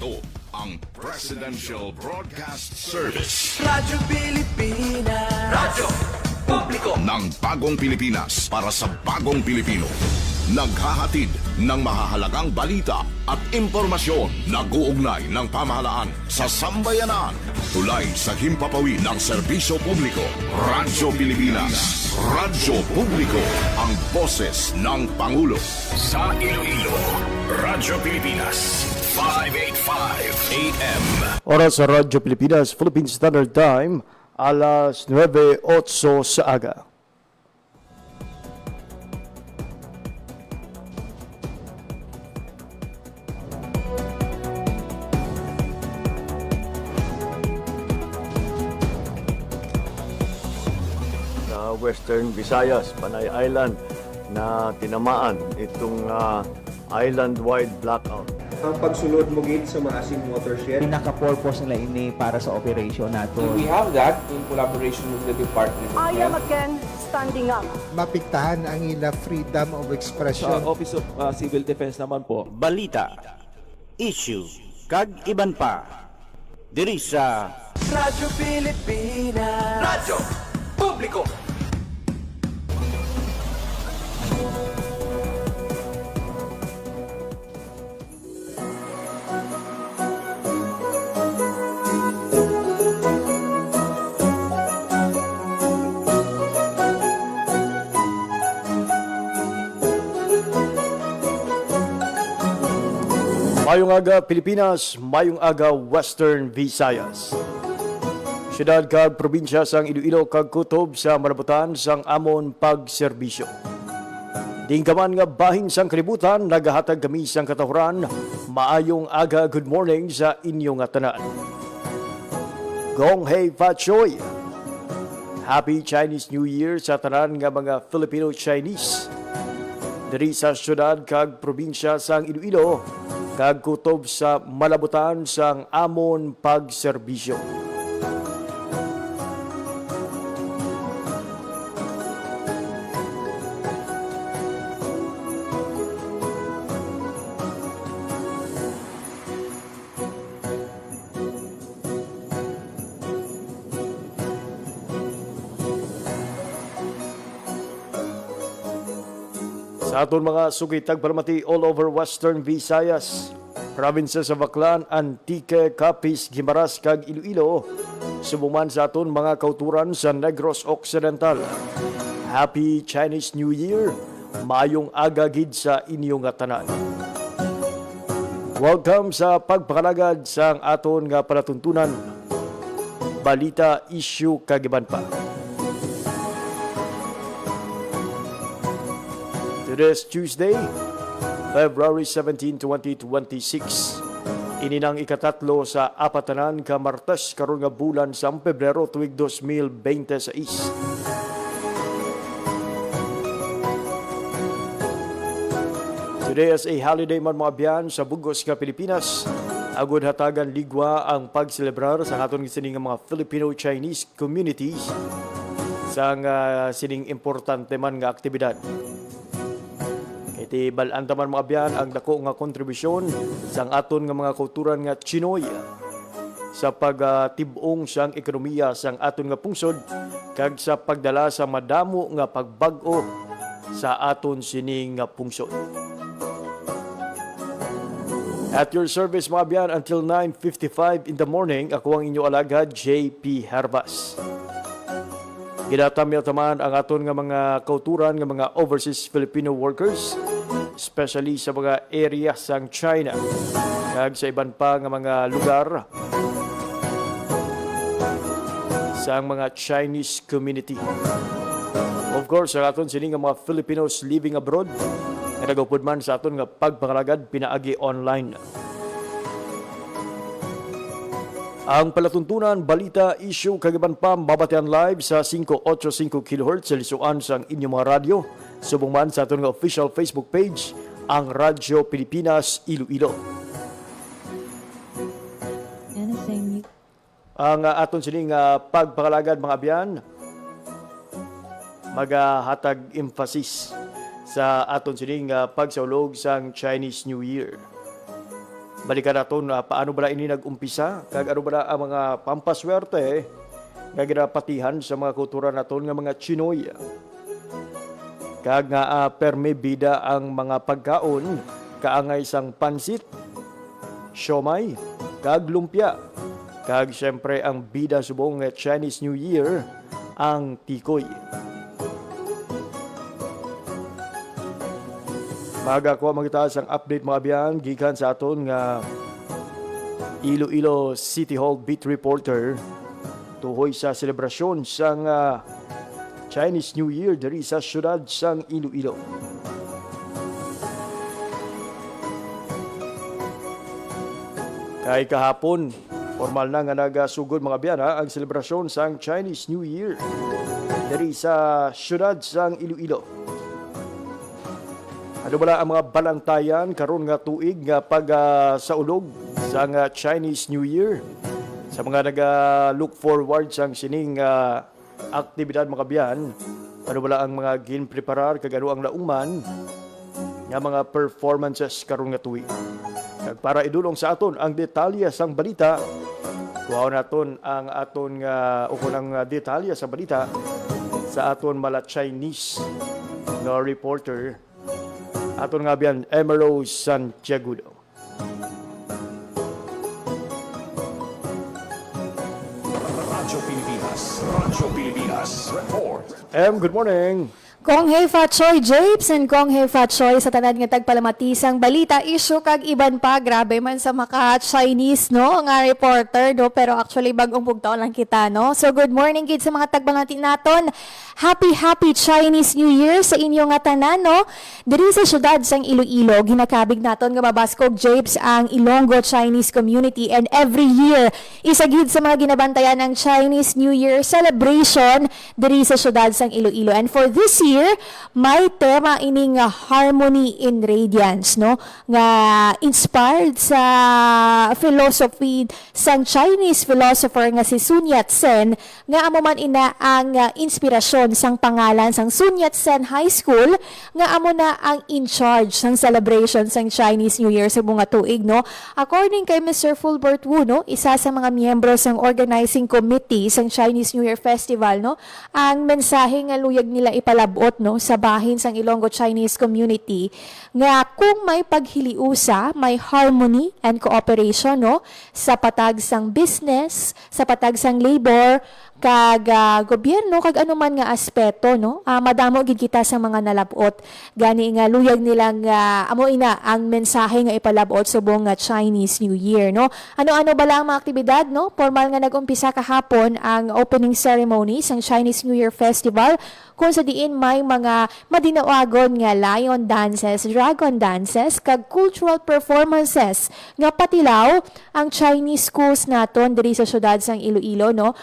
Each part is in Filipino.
Ito ang Presidential Broadcast Service Radyo Pilipinas. Radyo Publiko ng Bagong Pilipinas para sa Bagong Pilipino. Naghahatid ng mahahalagang balita at impormasyon na uugnay ng pamahalaan sa sambayanan. Tulay sa himpapawid ng serbisyo publiko. Radyo Pilipinas. Radyo Publiko. Ang boses ng Pangulo. Sa Iloilo, Radyo Pilipinas. 585 AM. Oras sa Radyo Pilipinas, Philippine Standard Time, alas 9:08 sa aga. Sa Western Visayas, Panay Island, na tinamaan itong island-wide blackout. Ang pagsulod mo gid sa Maasim watershed. Pinaka-purpose nila ini para sa operation nato. We have that in collaboration with the Department of I am Health. again standing up. Mapiktahan ang ila freedom of expression. Sa Office of Civil Defense naman po. Balita, issue, kag iban pa. Diri sa Radyo Pilipinas. Radyo Publiko. Mayong aga Pilipinas, mayong aga Western Visayas. Siyudad kag probinsya sang Iloilo kag kutob sa malabutan sang amon pagserbisyo. Dinggaman nga bahin sang kalibutan, nagahatag kami sang katahuran. Maayong aga, good morning sa inyong tanan. Gong Hei Fa Choi. Happy Chinese New Year sa tanan nga mga Filipino-Chinese. Diri sa siyudad kag probinsya sang Iloilo, kag kutob sa malabutan sang amon pagserbisyo. Sa aton mga sugitag palamati all over Western Visayas, provinces sa Baclan, Antique, Capiz, Guimaras kag Iloilo, subuman sa aton mga kauturan sa Negros Occidental. Happy Chinese New Year, mayong aga gid sa inyong tanan. Welcome sa pagpakalagad sa aton nga palatuntunan. Balita, issue kag iban pa. Today is Tuesday, February 17, 2026. Ininang ikatatlo sa apatanan ka Martes karon nga bulan sa Pebrero tuig 2026. Today is a holiday man mga biyan sa bugos nga Pilipinas. Agud hatagan ligwa ang pagselebrar sa aton sining mga Filipino-Chinese communities sa sining importante man nga aktibidad. Iti balantaman mga biyan ang dako nga kontribusyon sang aton nga mga kulturan nga Chinoy sa pagtibong sang ekonomiya sang aton nga pungsod kag sa pagdala sa madamo nga pagbag-o sa aton sining nga pungsod. At your service mga biyan until 9:55 in the morning, ako ang inyo alagad, JP Herbas. Ginatamya taman ang aton nga mga kauturan nga mga overseas Filipino workers, especially sa mga area sang China kag sa iban pa nga mga lugar sa mga Chinese community. Of course, ang aton sining nga mga Filipinos living abroad nga nagupod man sa aton nga pagpangalagad pinaagi online. Ang palatuntunan, balita, issue, kagiban pa, mabatian live sa 585 kHz sa lisuan sang inyong mga radyo. Subong man sa aton nga official Facebook page, ang Radyo Pilipinas Iloilo. Ang aton sining pagpakalagad mga biyan, maghatag emphasis sa aton sining pagsaulog sang Chinese New Year. Balikan naton paano ba ini nag-umpisa, kag ano ba ang mga pampaswerte nga ginapatihan sa mga kultura naton nga mga Chinoy. Kag nga perme bida ang mga pagkaon, kaangay sang pansit, siomay, kag lumpia. Kag siyempre ang bida subong Chinese New Year, ang tikoy. Maga ko magitaas ang update mga biyan gikan sa aton nga Iloilo City Hall Beat Reporter tuhoy sa selebrasyon sang Chinese New Year diri sa syudad sang Iloilo. Kay kahapon, formal na nga nagasugod mga biyan ang selebrasyon sang Chinese New Year diri sa syudad sang Iloilo. Ano ba ang mga balantayan karon nga tuig nga pag saulog sa Chinese New Year? Sa mga look forward sang sining aktibidad mga biyan, ano ba ang mga ginpreparar kagano ang lauman nga mga performances karon nga tuig? Kag para idulong sa aton ang detalye sang balita, kuhaon naton ang aton nga ukunang detalye sa balita sa aton mala Chinese nga reporter. Aton nga biyan, Emerald Santiago. Radyo Pilipinas, report. Good morning. Kong Hei Fat Choi Japes and Kong Hei Fat Choi sa tanan nga tagpalamatisang balita issue kag iban pa grabe man sa maka Chinese no nga reporter no pero actually bagong bugtaon lang kita no. So good morning gid sa mga tagbalati naton. Happy Chinese New Year sa inyo nga tanan no. Diri sa syudad sang Iloilo ginakabig naton nga mabaskog Japes ang Ilonggo Chinese community and every year isa gid sa mga ginabantayan ng Chinese New Year celebration diri sa syudad sang Iloilo. And for this year may tema ining Harmony in Radiance no nga inspired sa philosophy sang Chinese philosopher nga si Sun Yat-sen nga amo man ina ang inspirasyon sang pangalan sang Sun Yat-sen High School nga amo na ang in charge sang celebration sang Chinese New Year sa bunga tuig no. According kay Mr. Fulbert Wu no, isa sa mga miyembro sang organizing committee sang Chinese New Year Festival no, ang mensahe nga luyag nila ipalabot no sa bahin sang Ilonggo Chinese community nga kung may paghiliusa, may harmony and cooperation no sa patag sang business, sa patag sang labor kag gobyerno kag anuman nga aspeto no madamo gid kita sa mga nalabot gani nga luyag nilang amo ina ang mensahe nga ipalabot subong nga Chinese New Year no. Ano-ano ba lang mga aktibidad no? Formal nga nag-umpisa kahapon ang opening ceremony sang Chinese New Year Festival kung sa diin may mga madinawagon nga lion dances, dragon dances kag cultural performances nga patilaw ang Chinese schools naton diri sa syudad sang Iloilo no.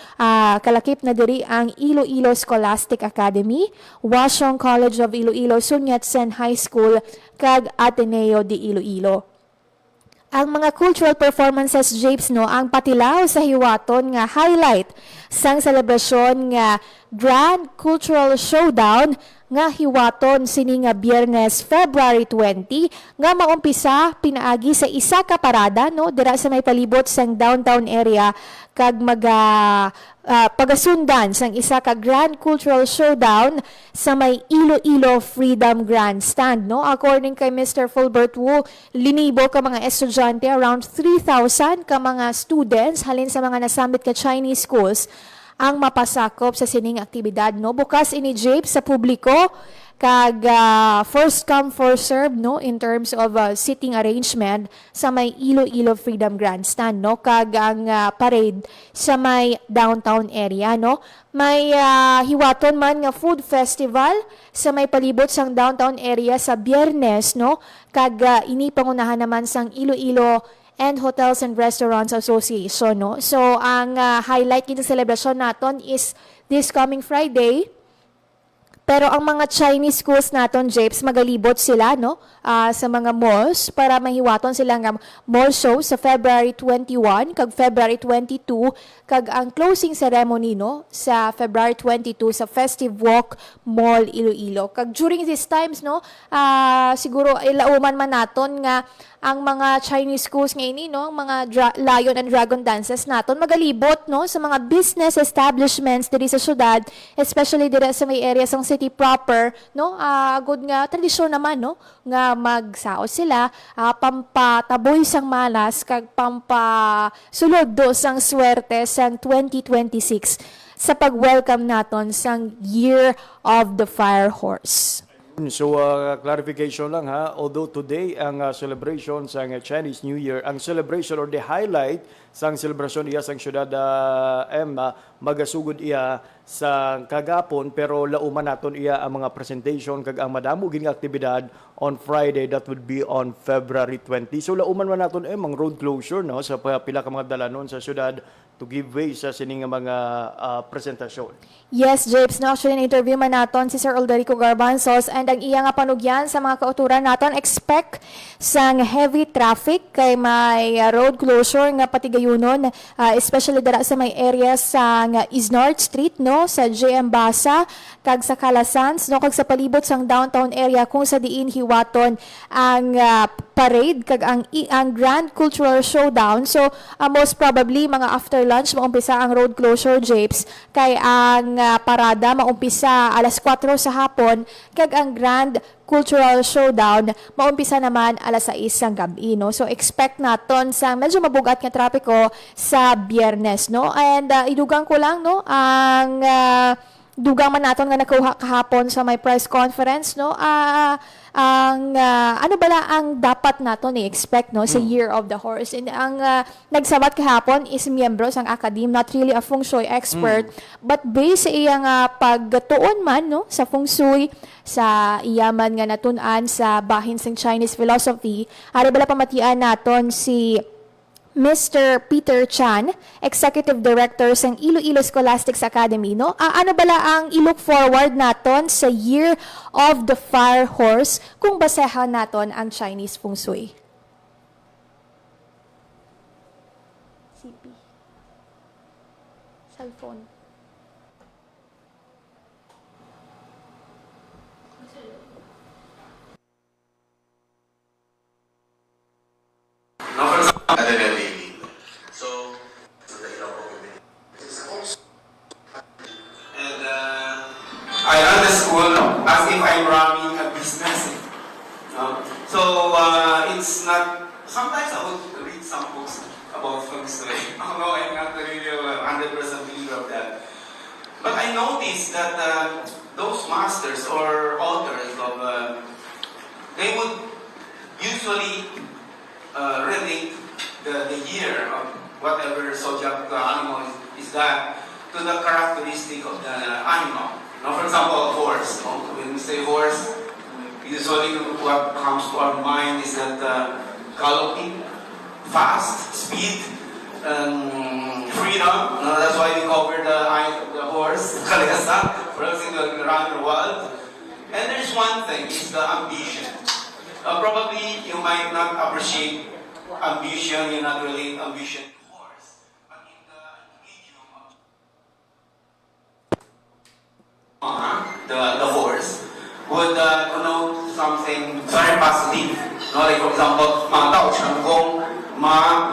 Kalakip na diri ang Iloilo Scholastic Academy, Washong College of Iloilo, Sun Yat-sen High School, kag Ateneo de Iloilo. Ang mga cultural performances, Japes, no, ang patilaw sa hiwaton nga highlight sang selebrasyon nga Grand Cultural Showdown nga hiwaton sini nga Biyernes, February 20 nga maumpisa pinaagi sa isa ka parada no dira sa may palibot sang downtown area kag pagasundan sang isa ka Grand Cultural Showdown sa may Iloilo Freedom Grandstand no. According kay Mr. Fulbert Wu, linibo ka mga estudyante, around 3,000 ka mga students halin sa mga nasamit ka Chinese schools ang mapasakop sa sining aktibidad no. Bukas ini Japes sa publiko kag first come first serve no in terms of seating arrangement sa may Iloilo Freedom Grandstand no kag ang parade sa may downtown area no. May hiwaton man nga food festival sa may palibot sang downtown area sa Biyernes no kag ini pangunahan naman sang Iloilo and Hotels and Restaurants Association no. So ang highlight kitang celebration naton is this coming Friday Pero ang mga Chinese schools naton, Japes, magalibot sila no sa mga malls para mahiwaton sila nga mall show sa February 21 kag February 22 kag ang closing ceremony no sa February 22 sa Festive Walk Mall Iloilo. Kag during these times no siguro ilauman man naton nga ang mga Chinese schools ngayon no, ang mga lion and dragon dances naton magalibot no sa mga business establishments diri sa syudad, especially diri sa may area sa city proper no. Good nga tradisyon naman no nga magsaot sila pampataboy sang malas kag pampasulod do sang swerte sang 2026 sa pag-welcome naton sang Year of the Fire Horse. So, clarification lang ha, although today ang celebration sa Chinese New Year, ang celebration or the highlight sang celebration iya sang syudad magasugod iya sa kagapon, pero lauman naton iya ang mga presentation kag ang madamo gini aktibidad on Friday, that would be on February 20. So lauman man naton mang road closure no sa pila ka mga dalanon sa syudad to give way sa sining mga presentasyon. Yes, Japes, no, actually na-interview man naton si Sir Alderico Garbanzos and ang iya nga panugyan sa mga kauturan naton, expect sang heavy traffic kay may road closure nga patigayunon, especially dara sa may area sa Isnard Street no sa JM Basa kag sa Calasans no kag sa palibot sang downtown area kung sa diin hiwaton ang parade kag ang Grand Cultural Showdown. So most probably mga after lunch maumpisa ang road closure, Japes, kay ang parada maumpisa alas 4 sa hapon kag ang Grand Cultural Showdown maumpisa naman alas 6 ng gabi no. So expect naton sa medyo mabugat nga trapiko sa Biyernes no. And idugang ko lang no ang dugang man naton nga nakuha kahapon sa may press conference no ano bala ang dapat naton i-expect no sa Year of the Horse. And ang nagsabat kahapon is miyembro sang academe, not really a feng shui expert, but based sa iyang pagtuon man no sa feng shui, sa iyaman nga natun-an sa bahin sang Chinese philosophy, ari bala pamatian naton si Mr. Peter Chan, Executive Director ng Iloilo Scholastics Academy, no? Ano bala ang i-look forward naton sa Year of the Fire Horse kung basehan naton ang Chinese Feng Shui? CP. Cellphone. So, and I run the school as if I'm running a business. So it's not. Sometimes I would read some books about feng shui, although I'm not really 100% believer of that. But I noticed that those masters or authors of they would usually relate the year of whatever zodiac animal is that to the characteristic of the animal. Now, for example, a horse. When we say horse, usually what comes to our mind is that galloping, fast, speed, freedom. That's why we cover the horse, Kalesa, for else it will run wild. And there's one thing, is the ambition. Probably you might not appreciate ambition, you not relate ambition to horse, but in the idiom of the horse would connote something very positive. No, like for example, Ma Tao Chang Gong,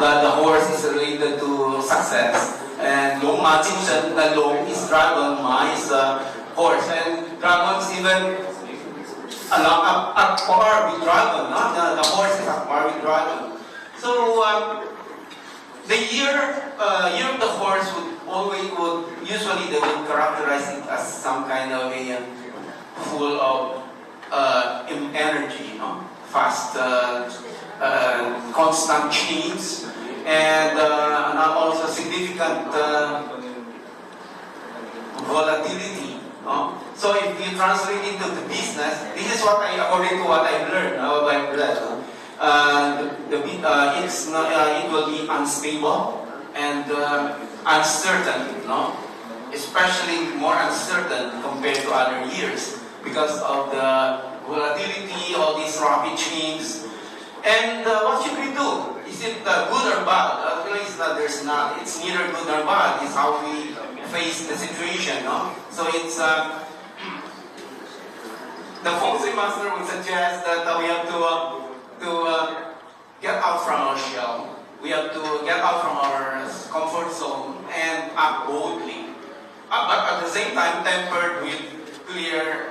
the horse is related to success, and Long Ma Jin Shen, the Long is dragon, Ma is horse, and dragons even along up par with dragon, no? The horse is up par with dragon. So the year of the horse would usually they would characterize it as some kind of a full of energy, fast, constant change, and also significant volatility. So if you translate it into the business, this is what according to what I've learned, what I've read. It will be unstable and uncertain, especially more uncertain compared to other years because of the volatility, all these rapid changes. And what should we do? Is it good or bad? There's not. It's neither good nor bad. It's how we face the situation, no? So it's the Feng master would suggest that we have to get out from our shell. We have to get out from our comfort zone and act boldly, but at the same time tempered with clear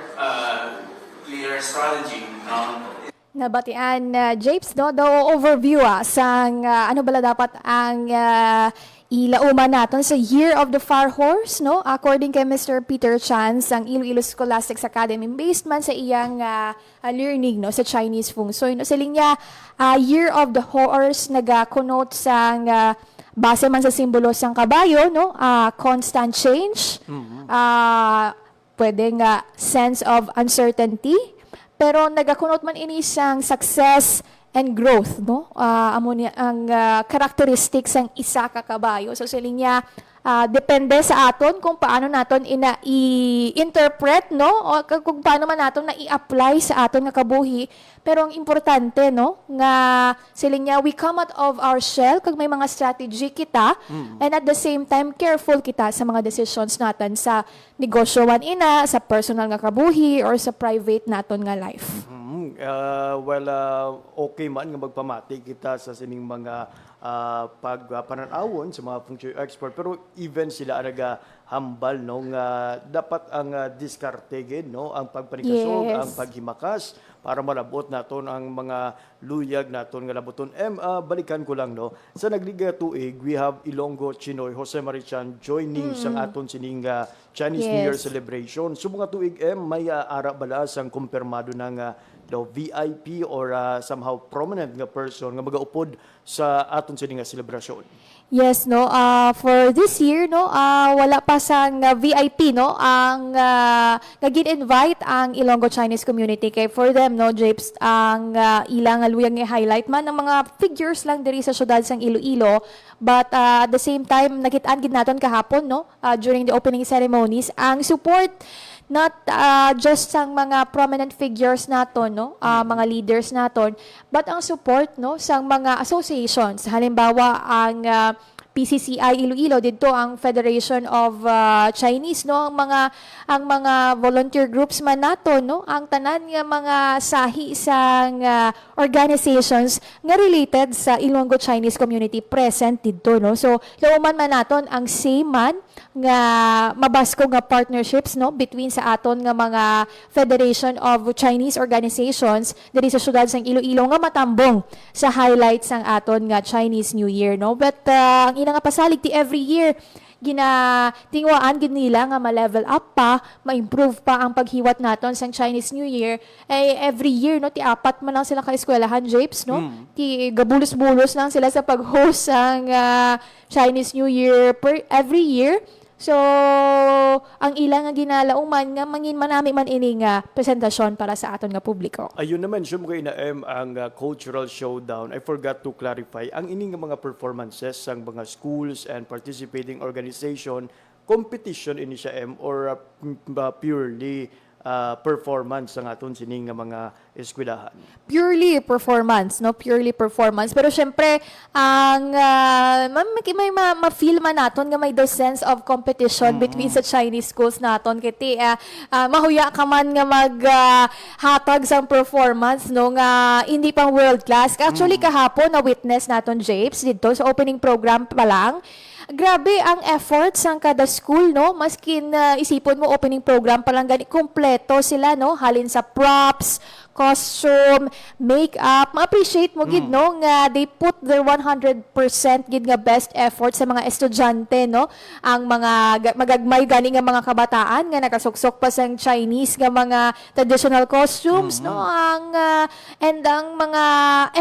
strategy. Nabatian, Japes, no? Do overview sang ano bala dapat ang ilauman naton sa Year of the Far Horse, no? According kay Mr. Peter Chan, ang Iloilo Scholastics Academy, based man sa iyang learning, no, sa Chinese Feng Shui, no? Sa linya, Year of the Horse nagakonot sang base man sa simbolo sang kabayo, no? Constant change, pwede nga sense of uncertainty, pero nagakunot man ini sang success and growth, no? Amo niya ang characteristics ng isa ka kabayo. So sa linya, depende sa aton kung paano naton i-interpret, no? O kung paano man naton na i-apply sa aton nga kabuhi. Pero ang importante, no, nga sa linya, we come out of our shell kung may mga strategy kita, and at the same time careful kita sa mga decisions natin sa negosyoan ina, sa personal nga kabuhi or sa private naton nga life. Okay man nga magpamati kita sa sining mga pagpananawon sa mga Feng Shui expert, pero even sila hambal, no, nga dapat ang diskartegin, no, ang pagpanikasog, Yes. ang paghimakas para malabot naton ang mga luyag naton nga laboton. Balikan ko lang, no, sa nagliga tuig we have Ilonggo Chinoy Jose Marichan joining sa aton sining Chinese New Year Yes. celebration. So mga tuig may ara bala sang kumpirmado ng daw VIP or somehow prominent nga person nga magaupod sa aton sining celebration. Yes, no. For this year, no, wala pa sang VIP, no, ang nagin-invite ang Ilonggo Chinese community kay for them, no, Japes, ang ilang luyang i-highlight man ng mga figures lang diri sa syudad sang Iloilo, but at the same time nakit-an gid naton kahapon, no, during the opening ceremonies ang support not just sang mga prominent figures naton, no, mga leaders naton, but ang support, no, sang mga associations. Halimbawa ang PCCI Iloilo, dito ang Federation of Chinese, no, ang mga volunteer groups man naton, no, ang tanan nga mga sahi sang organizations nga related sa Ilonggo Chinese community present dito, no. So lauman man naton ang same man nga mabasko nga partnerships, no, between sa aton nga mga Federation of Chinese Organizations diri sa syudad sang Iloilo nga matambong sa highlights sang aton nga Chinese New Year, no. But ang ina nga pasalig ti every year ginatingwaan gid nila nga ma-level up pa, ma-improve pa ang paghiwat naton sang Chinese New Year. Every year, no, ti apat man lang sila ka eskwelahan, Japes, no, ti gabulos-bulos lang sila sa pag-host sang Chinese New Year every year. So, ang ilang nga ginalauman nga mangin manami man ini nga presentasyon para sa aton nga publiko. Ayun naman, siyempre ko inaem ang cultural showdown. I forgot to clarify. Ang ini nga mga performances sang mga schools and participating organization, competition ini siya or purely performance sa aton sining nga mga eskwelahan. Purely performance, no? Purely performance. Pero syempre, ang may ma-feel man naton nga may the sense of competition between sa Chinese schools naton. Kiti, mahuya ka man nga hatag sang performance, no? Nga hindi pang world class. Actually, kahapon na witness naton, Japes, dito sa opening program pa lang. Grabe ang efforts ng kada school, no? Maskin isipon mo opening program pa lang gani kompleto sila, no? Halin sa props, costume, makeup, ma-appreciate mo gid, no, nga they put their 100% gid nga best effort sa mga estudyante, no, ang mga magagmay gani nga mga kabataan nga nakasuksok pa sang Chinese nga mga traditional costumes, no, ang and ang mga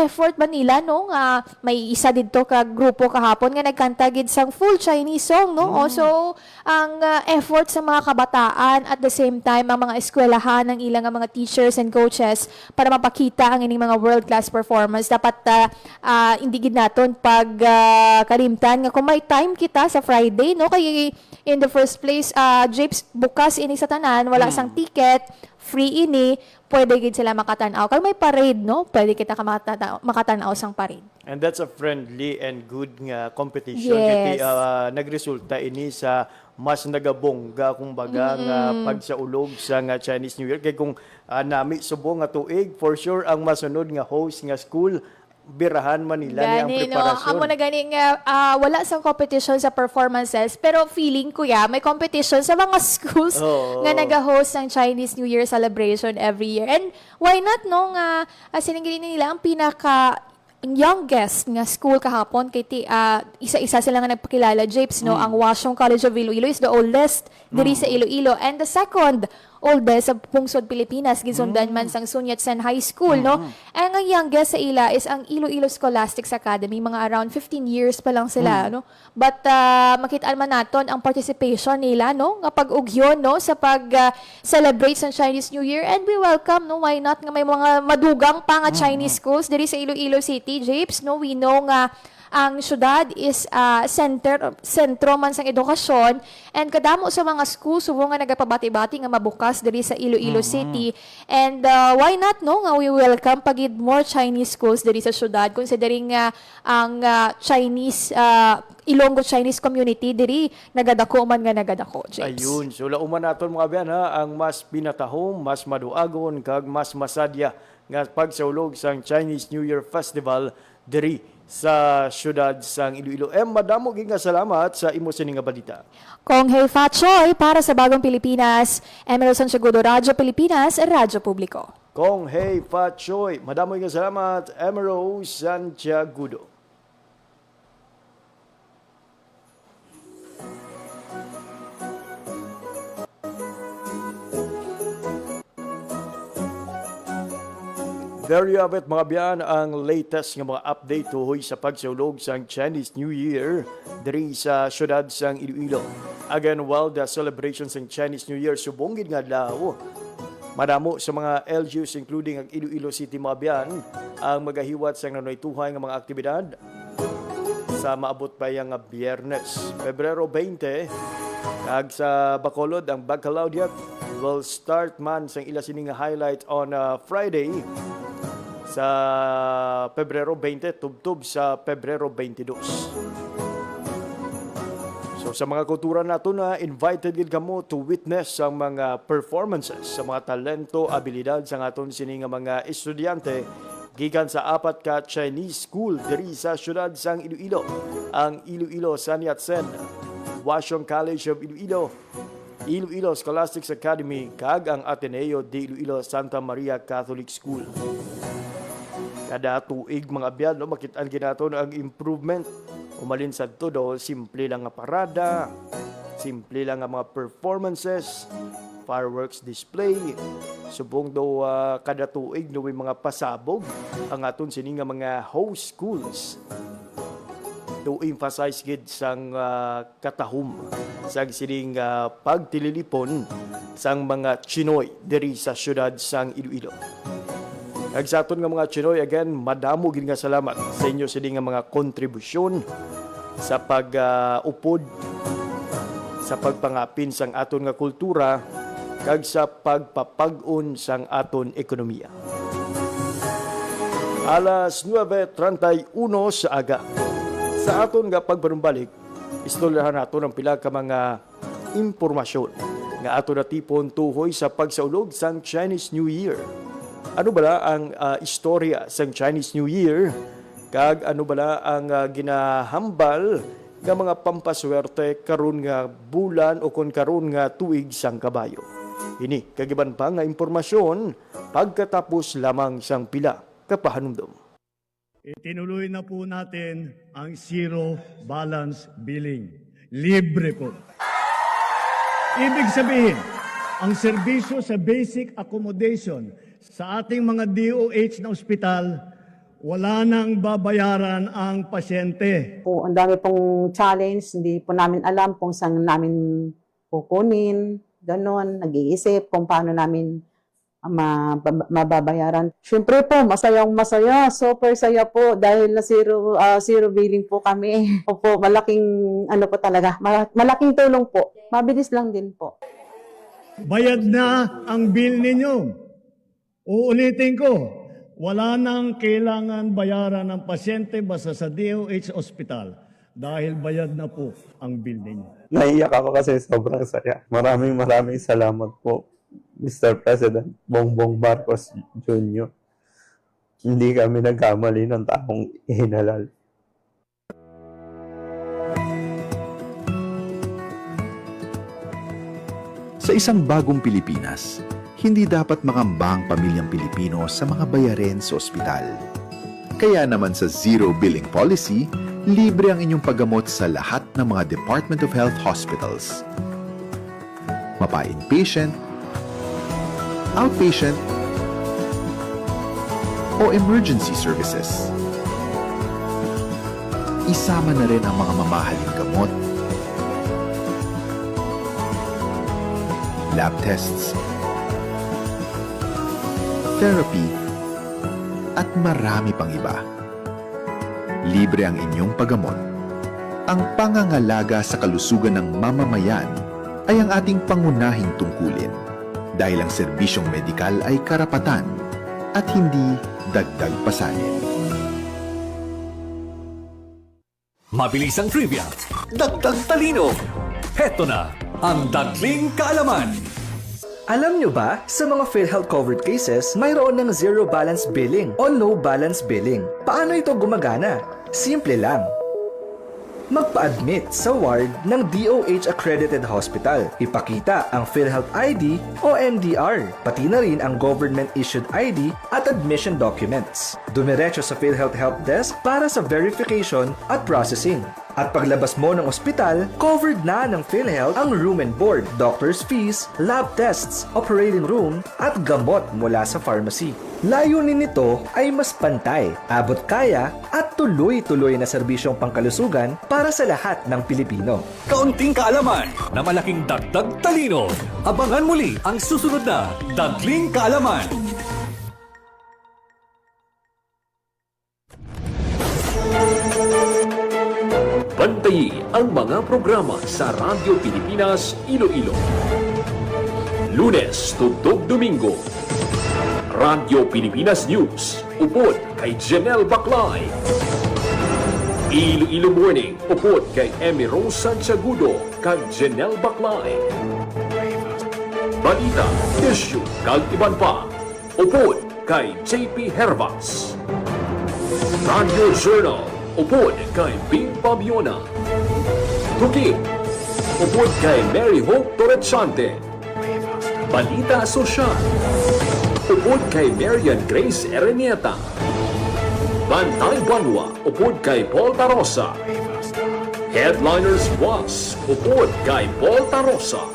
effort ba nila, no, nga may isa didto ka grupo kahapon nga nagkanta gid sang full Chinese song, no. Also ang effort sa mga kabataan at the same time ang mga eskwelahan ng ilang nga mga teachers and coaches Pilipinas para mapakita ang ining mga world-class performance. Dapat hindi gid naton pag kalimtan nga kung may time kita sa Friday, no? Kay in the first place, Japes, bukas ini sa tanan, wala sang ticket, free ini, pwede gid sila makatanaw. Kag may parade, no? Pwede kita makatanaw sang parade. And that's a friendly and good nga competition. Yes. Kiti, nagresulta ini sa mas nagabongga kumbaga nga pagsaulog sa nga Chinese New Year. Kay kung nami subong nga tuig, for sure ang masunod nga host nga school birahan man nila ni ang preparasyon. Amo na gani nga wala sang competition sa performances, pero feeling ko may competition sa mga schools nga nag-host ng Chinese New Year celebration every year. And why not no nga siningilin nila ang pinaka youngest nga school kahapon kay isa-isa sila nga nagpakilala, Japes, no? Ang Washington College of Iloilo is the oldest diri sa Iloilo, and the second oldest sa pungsod Pilipinas, ginsundan man sang Sun Yat-sen High School, no? And ang youngest sa ila is ang Iloilo Scholastics Academy, mga around 15 years pa lang sila, no? But makitaan man naton ang participation nila, no? Nga pag-ugyon, no? Sa pag-celebrate sa Chinese New Year, and we welcome, no? Why not nga may mga madugang pa nga Chinese schools diri sa Iloilo City, Japes, no? We know nga ang syudad is sentro man sang edukasyon, and kadamo sa mga school subong nga nagapabati-bati nga mabukas diri sa Iloilo City, and why not no nga we welcome pagid more Chinese schools diri sa syudad, considering ang Chinese Ilonggo Chinese community diri nagadako man nga nagadako, James. Ayun, so lauman naton mga biyan ang mas pinatahom, mas maduagon kag mas masadya nga pagsaulog sang Chinese New Year Festival diri sa syudad sang Iloilo. Madamo gyud nga salamat sa imo sining nga balita. Kong Hei Fat Choi para sa Bagong Pilipinas, Emerson Segudo, Radyo Pilipinas, Radyo Publiko. Kong Hei Fat Choi, madamo nga salamat, Emerson Santiagudo. There you have it mga biyan, ang latest nga mga update tuhoy sa pagsaulog sang Chinese New Year diri sa syudad sang Iloilo. Again, while the celebrations ng Chinese New Year subong gid nga adlaw, madamo sa mga LGUs including ang Iloilo City mga biyan ang magahiwat sang nanoytuhay nga mga aktibidad sa maabot pa yang Biyernes, Pebrero 20. Kag sa Bacolod, ang Baccalaureate will start man sang ila sining highlight on Friday sa Pebrero 20 tubtob sa Pebrero 22. So sa mga kultura nato na invited gid kamo to witness ang mga performances sa mga talento, abilidad sa aton sini nga mga estudyante gikan sa 4 ka Chinese school diri sa syudad sang Iloilo, ang Iloilo Sun Yat-sen, Washington College of Iloilo, Iloilo Scholastics Academy, kag ang Ateneo de Iloilo Santa Maria Catholic School. Kada tuig mga abyan, no, makitaan ginaton ang improvement. Umalin sa todo, simple lang nga parada, simple lang nga mga performances, fireworks display. Subong daw kada tuig no may mga pasabog ang aton sini nga mga host schools. To emphasize gid sang katahum sang sining pagtililipon sang mga Chinoy diri sa syudad sang Iloilo. Agsaton nga mga Chinoy, again, madamo gid nga salamat sa inyo sini nga mga kontribusyon sa pag-upod sa pagpangapin sang aton nga kultura kag sa pagpapag-on sang aton ekonomiya. Alas 9:31 sa aga. Sa aton nga pagbarumbalik, istoryahan nato ang pila ka mga impormasyon nga aton natipon tuhoy sa pagsaulog sang Chinese New Year. Ano bala ang istorya sang Chinese New Year? Kag ano bala ang ginahambal nga mga pampaswerte karon nga bulan o kon karon nga tuig sang kabayo? Ini kagiban pa nga impormasyon pagkatapos lamang sang pila ka pahanumdom. Itinuloy na po natin ang zero balance billing. Libre po. Ibig sabihin, ang serbisyo sa basic accommodation sa ating mga DOH na ospital, wala nang babayaran ang pasyente. Ang dami pong challenge, hindi po namin alam kung saan namin kukunin, ganon, nag-iisip kung paano namin mababayaran. Siyempre po, masaya, super saya po dahil na zero billing po kami. Opo, malaking ano po talaga, malaking tulong po. Mabilis lang din po. Bayad na ang bill ninyo. Uulitin ko, wala nang kailangan bayaran ng pasyente basta sa DOH Hospital dahil bayad na po ang bill ninyo. Naiyak ako kasi sobrang saya. Maraming salamat po, Mr. President Bongbong Marcos Jr. Hindi kami nagkamali ng taong ihinalal. Sa isang bagong Pilipinas, hindi dapat makamba ang pamilyang Pilipino sa mga bayarin sa ospital. Kaya naman sa Zero Billing Policy, libre ang inyong paggamot sa lahat ng mga Department of Health hospitals. Mapa-inpatient, outpatient, o emergency services. Isama na rin ang mga mamahaling gamot, lab tests, therapy, at marami pang iba. Libre ang inyong paggamot. Ang pangangalaga sa kalusugan ng mamamayan ay ang ating pangunahing tungkulin dahil ang serbisyong medikal ay karapatan at hindi dagdag pasanin. Mabilis ang trivia, dagdag talino. Heto na ang Dagling Kaalaman. Alam nyo ba, sa mga PhilHealth covered cases, mayroon ng zero balance billing o no balance billing. Paano ito gumagana? Simple lang. Magpa-admit sa ward ng DOH accredited hospital. Ipakita ang PhilHealth ID o MDR, pati na rin ang government issued ID at admission documents. Dumiretso sa PhilHealth Help Desk para sa verification at processing. At paglabas mo ng ospital, covered na ng PhilHealth ang room and board, doctor's fees, lab tests, operating room, at gamot mula sa pharmacy. Layunin nito ay mas pantay, abot kaya, at tuloy-tuloy na serbisyong pangkalusugan para sa lahat ng Pilipino. Kaunting kaalaman na malaking dagdag talino. Abangan muli ang susunod na Dagling Kaalaman. Bantayi ang mga programa sa Radyo Pilipinas Iloilo. Lunes tugtog Domingo. Radyo Pilipinas News. Upod kay Janelle Baclay. Iloilo Morning. Upod kay Emmy Rose Santiagudo kag Janelle Baclay. Balita, issue kag iban pa. Upod kay JP Hervas. Radio Journal. Upod kay Bing Pabiona. Tukip. Upod kay Mary Hope Torrechante. Balita Sosyal. Upod kay Marian Grace Erenieta. Bantay Banwa. Upod kay Paul Tarosa. Headliners Plus. Upod kay Paul Tarosa.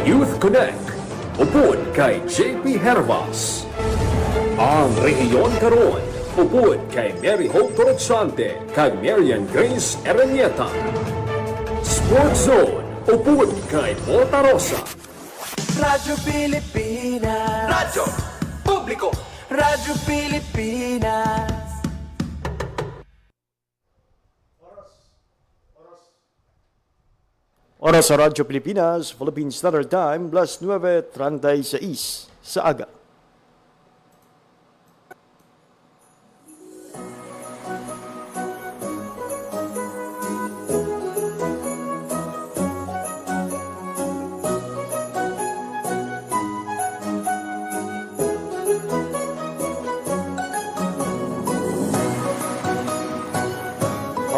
Youth Connect. Upod kay JP Hervas. Ang Rehiyon Karon. Upod kay Mary Hope Torrechante kag Marian Grace Erenieta. Sports Zone. Upod kay Paul Tarosa. Radyo Pilipinas. Radyo Publiko. Radyo Pilipinas. Oras sa Radyo Pilipinas, Philippine Standard Time, plus 9:36 sa aga.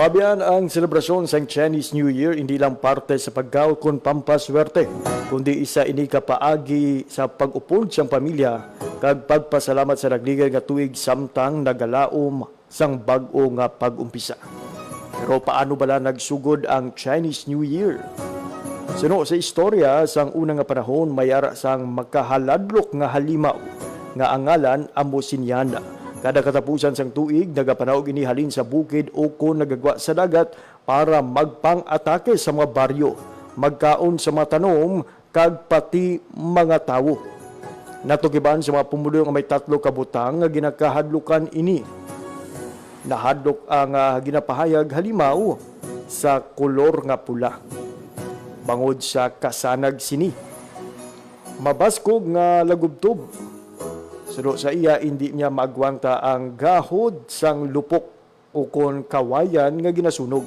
Kabiyan ang selebrasyon sa Chinese New Year hindi lang parte sa paggaw kun pampaswerte, kundi isa ini kapaagi sa pag-upod siyang pamilya kag pagpasalamat sa nagligay nga tuig samtang nagalaom sang bag-o nga pag-umpisa. Pero paano bala nagsugod ang Chinese New Year? Suno sa istorya sang unang nga panahon mayara sang makahaladlok nga halimaw nga angalan amo Sinyana. Kada katapusan sang tuig, nagapanaog inihalin sa bukid o kung nagagwa sa dagat para magpang-atake sa mga baryo, magkaon sa mga tanom, kag pati mga tawo. Natugiban sa mga pumulong nga may 3 kabutang nga ginakahadlukan ini. Nahadlok ang ginapahayag halimaw sa kolor nga pula. Bangod sa kasanag sini. Mabaskog nga lagubtob. Suno sa iya, hindi niya maagwanta ang gahod sang lupok o kon kawayan nga ginasunog.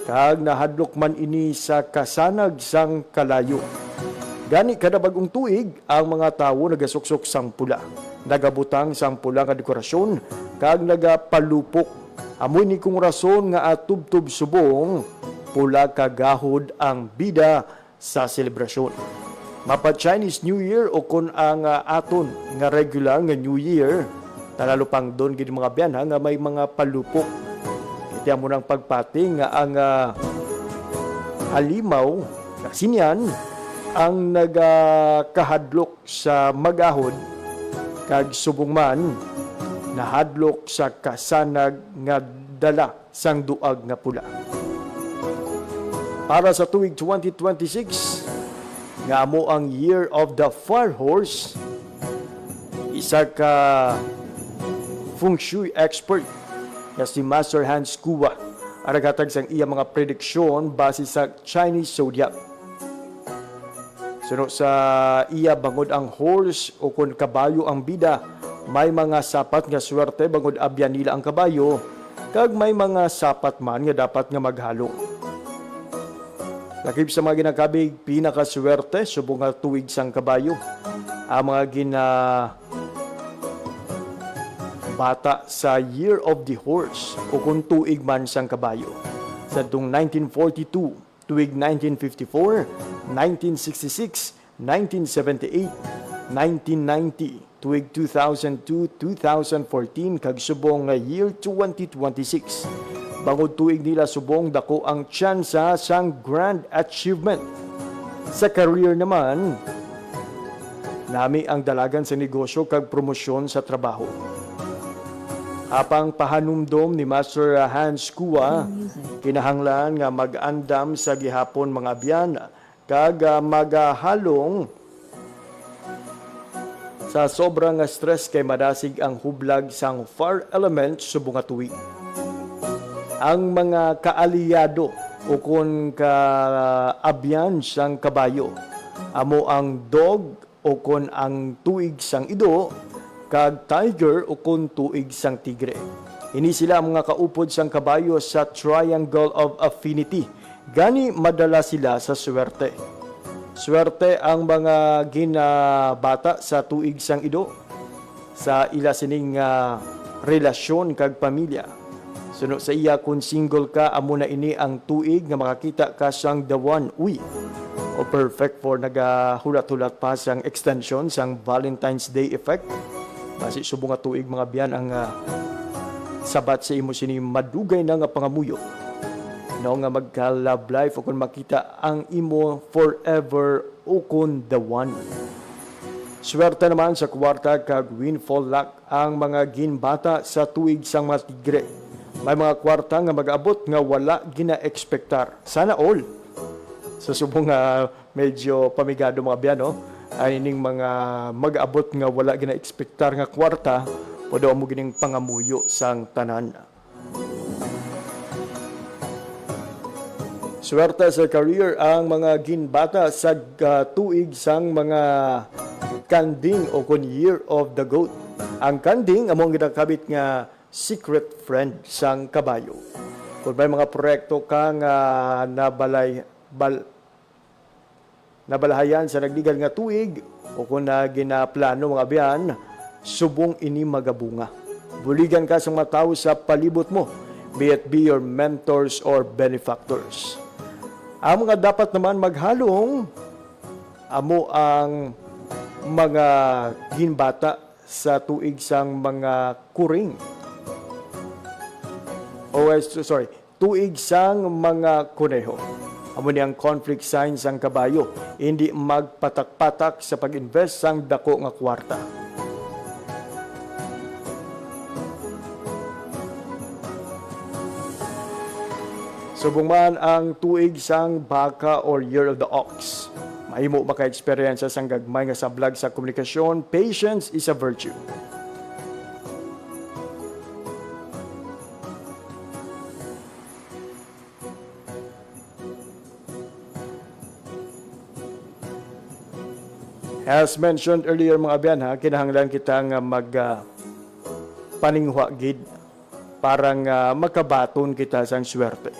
Kag nahadlok man ini sa kasanag sang kalayo. Gani kada bagong tuig, ang mga tawo nagasuksok sang pula. Nagabutang sang pula nga dekorasyon, kag nagapalupok. Amoy ni kung rason nga atubtob subong, pula kagahod ang bida sa selebrasyon. Mapa Chinese New Year o kun ang aton nga regular nga New Year, talalo pang doon gid mga biyanha nga may mga palupok. Iti mo nang pagpati nga ang halimaw na sinyan ang nagakahadlok sa magahod kag subong man nahadlok sa kasanag nga dala sang duag nga pula. Para sa tuig 2026 nga amo ang Year of the Fire Horse, isa ka feng shui expert na si Master Hans Kuwa ang naghatag sang iya mga prediksyon base sa Chinese zodiac. Suno sa iya, bangod ang horse o kung kabayo ang bida, may mga sapat nga swerte bangod abyan nila ang kabayo, kag may mga sapat man nga dapat nga maghalong. Lakip sa mga ginakabig, pinakaswerte subong nga tuig sang kabayo. Ang mga bata sa Year of the Horse o kung tuig man sang kabayo. Sa tung 1942, tuig 1954, 1966, 1978, 1990, tuig 2002-2014, kag subong nga year 2026. Bangod tuig nila subong dako ang tsansa sang grand achievement. Sa career naman, nami ang dalagan sa negosyo kag promosyon sa trabaho. Apang pahanumdom ni Master Hans Kuwa, kinahanglan nga mag-andam sa gihapon mga abyan kag magahalong sa sobrang stress kay madasig ang hublag sang fire element subong nga tuig. Ang mga kaaliyado o kun kaabyan sang kabayo, amo ang dog o kun ang tuig sang ido, kag tiger o kun tuig sang tigre. Ini sila ang mga kaupod sang kabayo sa Triangle of Affinity. Gani madala sila sa swerte. Swerte ang mga ginabata sa tuig sang ido sa ila sining relasyon kag pamilya. Suno sa iya, kung single ka, amo na ini ang tuig nga makakita ka sang the one. Uy, o perfect for nagahulat-hulat pa sang extension sang Valentine's Day effect. Basi subong nga tuig mga biyan ang sabat sa imo sini madugay na nga pangamuyo. No nga magka-love life o kung makita ang imo forever o kung the one. Swerte naman sa kwarta kag windfall luck ang mga ginbata sa tuig sang mga tigre. May mga kwarta nga mag-abot nga wala gina-expectar. Sana all. So subong nga medyo pamigado mga biyan, no? Ay ning mga mag-abot nga wala gina-expectar nga kwarta, pwede mo gining pangamuyo sang tanan. Swerte sa career ang mga ginbata sa tuig sang mga kanding o kun Year of the Goat. Ang kanding among ginakabit nga secret friend sang kabayo. Kung may mga proyekto kang nabalahayan sa nagligal nga tuig o kung na ginaplano mga biyan, subong ini magabunga. Buligan ka sa mga tao sa palibot mo, be it be your mentors or benefactors. Ang mga dapat naman maghalong, amo ang mga ginbata sa tuig sang mga kuring. Tuig sang mga kuneho. Amo ni ang conflict signs ang kabayo, hindi magpatak-patak sa pag-invest sang dako nga kwarta. Subong man ang tuig sang baka or Year of the Ox. mahimo maka-experience sa gagmay nga sablag sa komunikasyon. Patience is a virtue. As mentioned earlier mga abyan, kinahanglan kita nga paningwa gid parang makabaton kita sang swerte.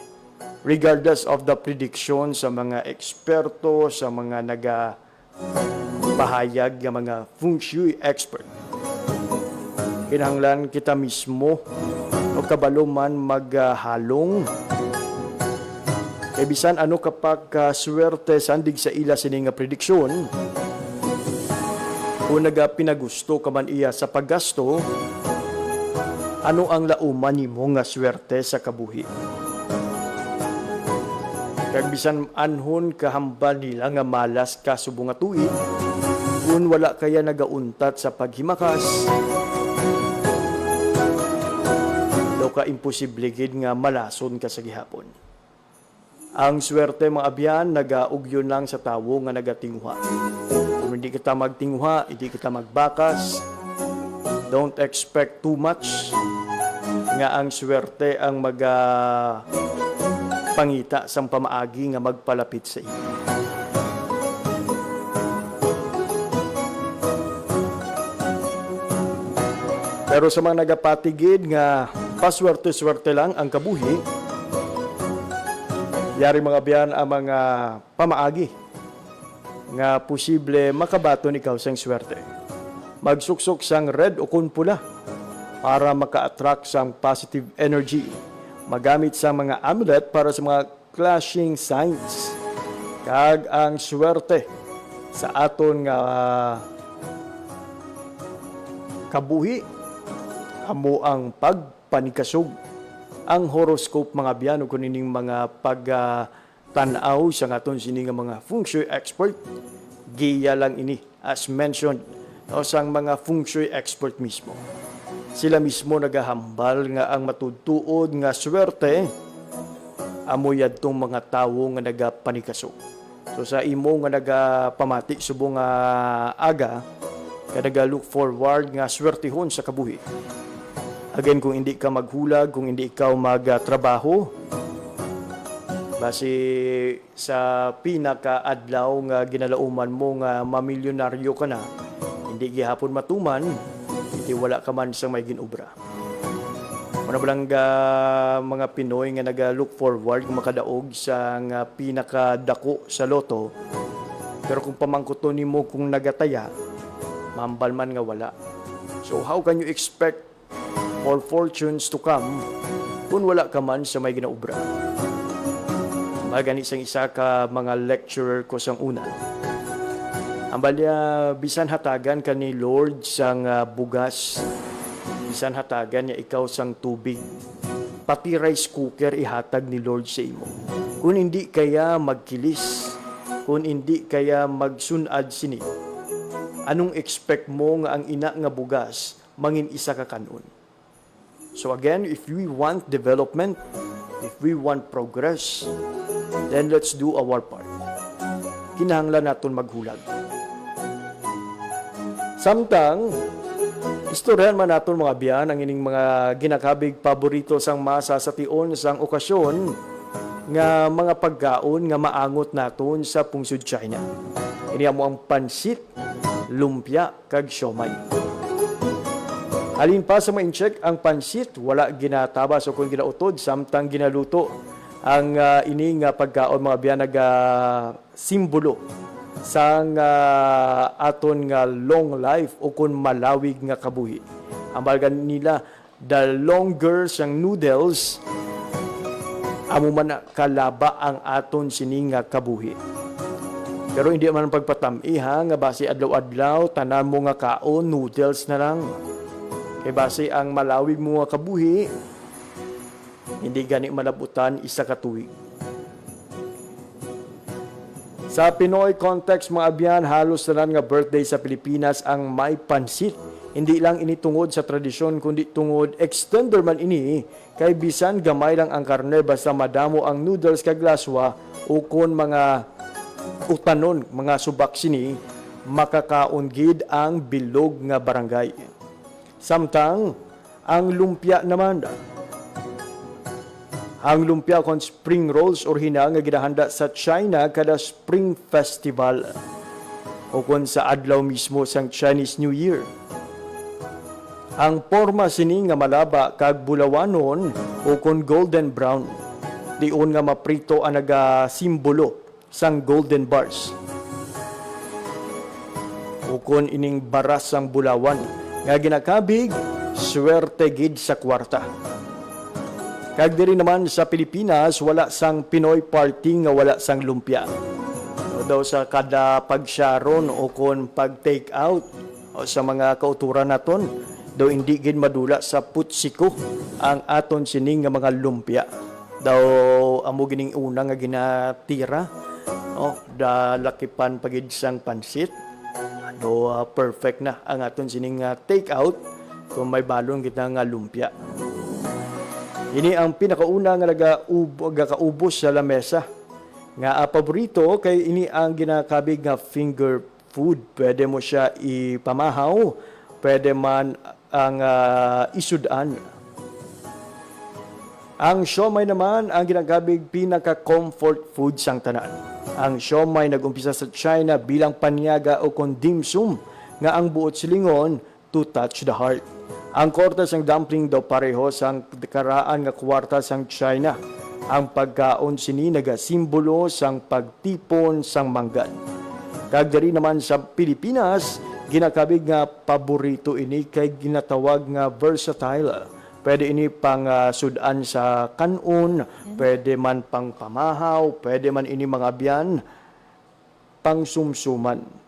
Regardless of the prediction sa mga eksperto, sa mga bahayag nga mga feng shui expert. Kinahanglan kita mismo o kabalo man maghalong kay bisan ano kapag swerte sandig sa ila sini nga prediksyon. Kung pinagusto ka man iya sa paggasto, ano ang lauman nimo nga swerte sa kabuhi? Kag bisan anhon kahambal nila nga malas ka subong nga tuig, kung wala kaya nagauntat sa paghimakas, daw ka imposible gid nga malason ka sa gihapon. Ang swerte mga abyan nagaugyon lang sa tawo nga nagatingwa. Kung hindi kita magtingwa, hindi kita magbakas, don't expect too much nga ang swerte ang pangita sang pamaagi nga magpalapit sa iyo. Pero sa mga nagapatigid nga paswerte-swerte lang ang kabuhi, yari mga biyan ang mga pamaagi nga posible makabaton ikaw sang swerte. Magsuksok sang red o kun pula para maka-attract sang positive energy. Magamit sa mga amulet para sa mga clashing signs. Kag ang swerte sa aton nga kabuhi amo ang pagpanikasog. Ang horoscope mga biyan o kunining mga pagtanaw sa aton sini nga mga feng shui expert, giya lang ini as mentioned o sang mga feng shui expert mismo. Sila mismo nagahambal nga ang matudtuod nga swerte amoyad tong mga tawo nga nagapanikasog. So sa imo nga nagapamati subong nga aga, ka look forward nga swertihon sa kabuhi. Again, kung hindi ka maghulag, kung hindi ikaw magtrabaho, base sa pinaka-adlaw nga ginalauman mo nga mamilyonaryo ka na, hindi gihapon matuman, hindi wala ka man sa may ginobra. Muna ba lang mga Pinoy nga nag-look forward kung makadaog sa nga pinakadako sa loto, pero kung pamangkuto nimo kung nagataya, mambal man nga wala. So how can you expect for fortunes to come kung wala ka man sa may ginaobra? Magani sang isa ka mga lecturer ko sang una. Ambalya, bisan hatagan ka ni Lord sang bugas, bisan hatagan niya ikaw sang tubig, pati rice cooker ihatag ni Lord sa imo. Kung hindi kaya magkilis, kung hindi kaya magsunad sini, anong expect mo nga ang ina nga bugas mangin isa ka kanon? So again, if we want development, if we want progress, then let's do our part. Kinahanglan naton maghulag. Samtang, istoryan man naton mga biyan ang ining mga ginakabig paborito sang masa sa tion sang okasyon nga mga pagkaon nga maangot naton sa pungsod China. Ini mo ang pansit, lumpia, kag siomai. Alin pa sa ma-incheck ang pansit, wala ginatabas o kung ginautod, samtang ginaluto ang ini nga pagkaon mga biyan simbolo sang aton nga long life o kung malawig nga kabuhi. Ang balgan nila, the longer sang noodles, amo man kalaba ang aton sini nga kabuhi. Pero hindi man pagpatamiha nga base adlaw-adlaw, tanan mo nga kaon, noodles na lang. Kay base ang malawig mo nga kabuhi, hindi gani malabutan isa ka tuig. Sa Pinoy context mga abyan, halos na nga birthday sa Pilipinas ang may pansit. Hindi lang ini tungod sa tradisyon, kundi tungod extender man ini, kay bisan gamay lang ang karne basta madamo ang noodles kag laswa o kun mga utanon mga subak sini makakaon gid ang bilog nga barangay. Samtang ang lumpia naman, ang lumpia kon spring rolls or hina nga ginahanda sa China kada Spring Festival o kon sa adlaw mismo sang Chinese New Year. Ang porma sini nga malaba kag bulawanon o kon golden brown. Dion nga maprito ang nagasimbolo sang golden bars. O kon ining baras sang bulawan nga ginakabig swerte gid sa kwarta. Kag diri naman sa Pilipinas wala sang Pinoy party nga wala sang lumpia. O daw sa kada pagsyaron o kon pag take out o sa mga kauturan naton daw hindi gid madula sa putsiko ang aton sining nga mga lumpia. Daw amo gining una nga ginatira da lakipan pagid sang pansit. Perfect na ang aton sining take out kung may balon kita nga lumpia. Ini ang pinakauna nga nagaubos sa lamesa. Nga paborito kay ini ang ginakabig nga finger food. Pwede mo siya ipamahaw, pwede man ang isudan. Ang siomay naman ang ginagabig pinaka-comfort food sang tanan. Ang siomay nag-umpisa sa China bilang panyaga o dim sum nga ang buot silingon to touch the heart. Ang korta sang dumpling daw pareho sang karaan nga kwarta sang China. Ang pagkaon sini nagasimbolo sang pagtipon sang manggan. Kag diri naman sa Pilipinas, ginakabig nga paborito ini kay ginatawag nga versatile. Pwede ini pang sudan sa kanon, pwede man pang pamahaw, pwede man ini mga biyan pang sumsuman.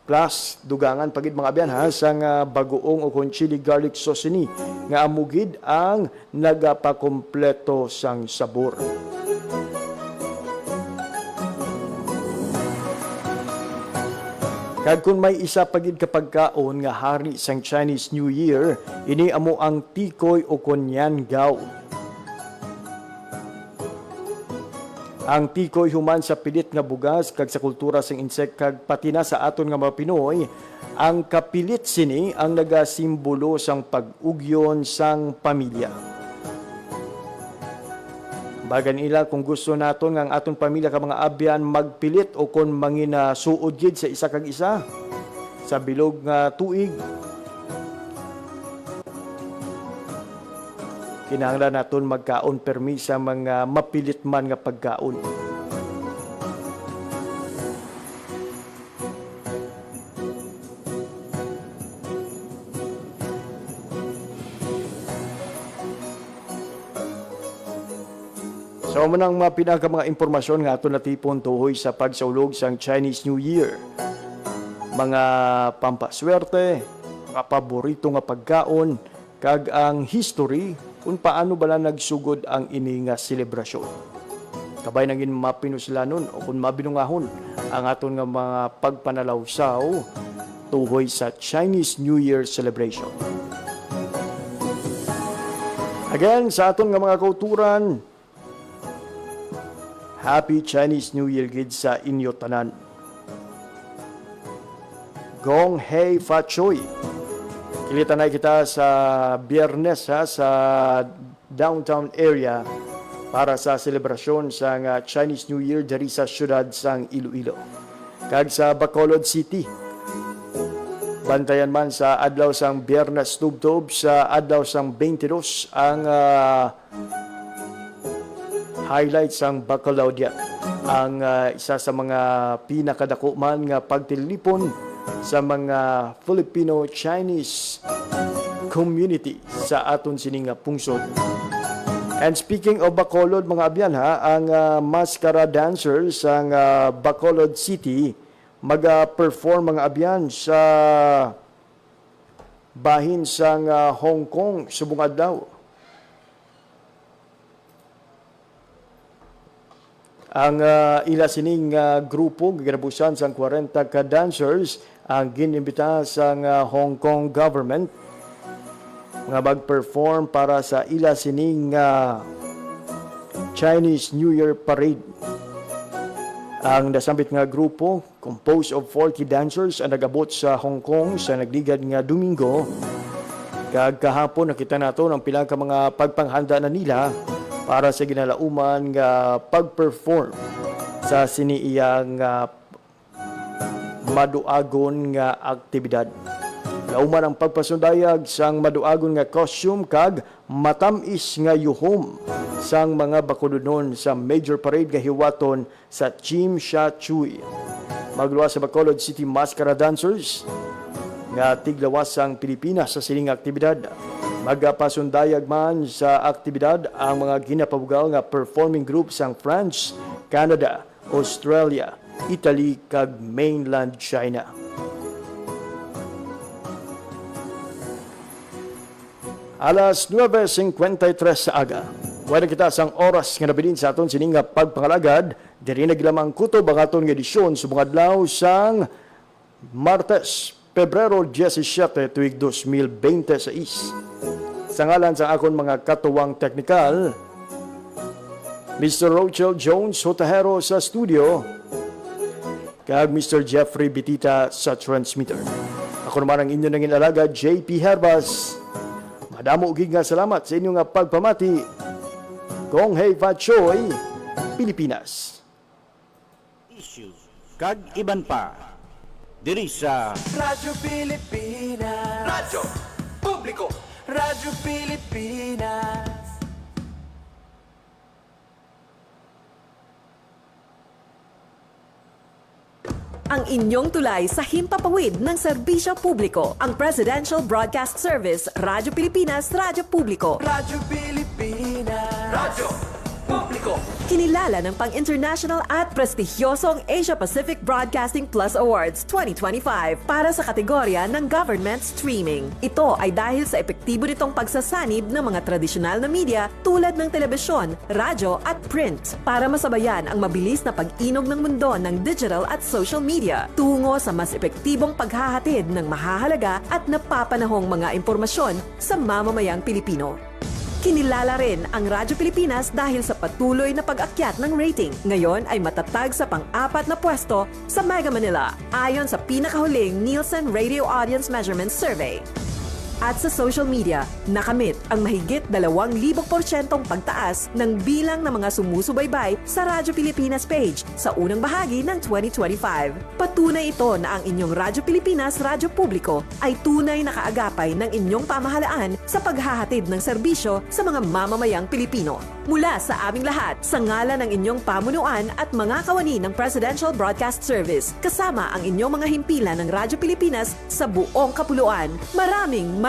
Plus, dugangan pagid mga biyan ha, sang bagoong o kon chili garlic sauce ini, nga amugid ang nagapakompleto sang sabor. Kag kung may isa pagid kapag kaon nga hari sang Chinese New Year, ini amo ang tikoy o konyan gaw. Ang tikoy human sa pilit nga bugas kag sa kultura sang insect kag pati na sa aton nga mga Pinoy, ang kapilit sini ang nagasimbolo sang pag-ugyon sang pamilya. Bagan ila kung gusto naton nga ang aton pamilya ka mga abyan magpilit o kon mangina suod gid sa isa kag isa sa bilog nga tuig. Kinahanglan naton magkaon permi sa mga mapilit man nga pagkaon. So manang mga mga impormasyon nga aton natipon tuhoy sa pagsaulog sang Chinese New Year. Mga pampaswerte, mga paborito nga pagkaon, kag ang history kung paano bala nagsugod ang ini nga selebrasyon. Kabay nangin mapinuslanon o kung mabinungahon ang aton nga mga pagpanalawsaw tuhoy sa Chinese New Year celebration. Again, sa aton nga mga kauturan, Happy Chinese New Year gid sa inyo tanan. Gong Hei Fat Choi. Kilita na kita sa Biyernes sa downtown area para sa selebrasyon sa Chinese New Year diri sa syudad sang Iloilo. Kag sa Bacolod City. Bantayan man sa adlaw sang Biyernes tubtob sa adlaw sang 22 ang highlights ang Bacolodian, ang isa sa mga pinakadako man nga pagtilipon sa mga Filipino-Chinese community sa aton sining pungsod. And speaking of Bacolod mga abyan ha, ang mascara dancers ang Bacolod City mag-perform mga abyan sa bahin sang Hong Kong subong adlaw. Ang ila sining grupo gaganabusan sang 40 ka dancers ang ginimbita sang Hong Kong government nga mag-perform para sa ila sining Chinese New Year parade. Ang nasambit nga grupo, composed of 40 dancers, ang nagabot sa Hong Kong sa nagligad nga Domingo. Kag kahapon nakita nato ng pilang ka mga pagpanghanda na nila para sa ginalauman nga pag-perform sa siniiyang maduagon nga aktibidad. Lauman ang pagpasundayag sang maduagon nga costume kag matamis nga yuhom sang mga bakulonon sa major parade nga hiwaton sa Chim Sha Tsui. Magluwas sa Bacolod City Mascara Dancers nga tiglawas sang Pilipinas sa sining aktibidad. Magpasundayag man sa aktibidad ang mga ginapabugal nga performing group sang France, Canada, Australia, Italy kag mainland China. Alas 9:53 sa aga. Wala kita sang oras nga nabilin sa aton sining nga pagpangalagad, diri na gilamang kutob ang aton nga edisyon sa mga adlaw sang Martes, Pebrero 17, tuig 2026. Sa ngalan sa akon mga katuwang teknikal, Mr. Rochelle Jones Hotahero sa studio, kag Mr. Jeffrey Bitita sa transmitter. Ako naman ang inyo nanging alaga, JP Herbas. Madamo ugig nga salamat sa inyong pagpamati. Kong Hei Fat Choy, Pilipinas. Issue kag iban pa diri sa Radyo Pilipinas. Radyo Publiko. Radyo Pilipinas. Ang inyong tulay sa himpapawid ng serbisyo publiko. Ang Presidential Broadcast Service, Radyo Pilipinas, Radyo Publiko. Radyo Pilipinas. Radyo Publiko. Kinilala ng pang-international at prestigyosong Asia Pacific Broadcasting Plus Awards 2025 para sa kategorya ng Government Streaming. Ito ay dahil sa epektibo nitong pagsasanib ng mga tradisyonal na media tulad ng telebisyon, radyo at print para masabayan ang mabilis na pag-inog ng mundo ng digital at social media tungo sa mas epektibong paghahatid ng mahahalaga at napapanahong mga impormasyon sa mamamayang Pilipino. Kinilala rin ang Radyo Pilipinas dahil sa patuloy na pag-akyat ng rating. Ngayon ay matatag sa pang-4 na pwesto sa Mega Manila ayon sa pinakahuling Nielsen Radio Audience Measurement Survey. At sa social media, nakamit ang mahigit 2,000% pagtaas ng bilang ng mga sumusubaybay sa Radyo Pilipinas page sa unang bahagi ng 2025. Patunay ito na ang inyong Radyo Pilipinas Radyo Publiko ay tunay na kaagapay ng inyong pamahalaan sa paghahatid ng serbisyo sa mga mamamayang Pilipino. Mula sa aming lahat, sa ngalan ng inyong pamunuan at mga kawani ng Presidential Broadcast Service, kasama ang inyong mga himpilan ng Radyo Pilipinas sa buong kapuluan,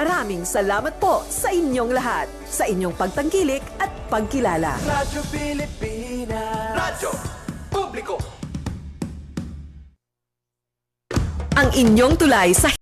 Maraming salamat po sa inyong lahat, sa inyong pagtangkilik at pagkilala. Radyo Pilipinas. Radyo Publiko. Ang inyong tulay sa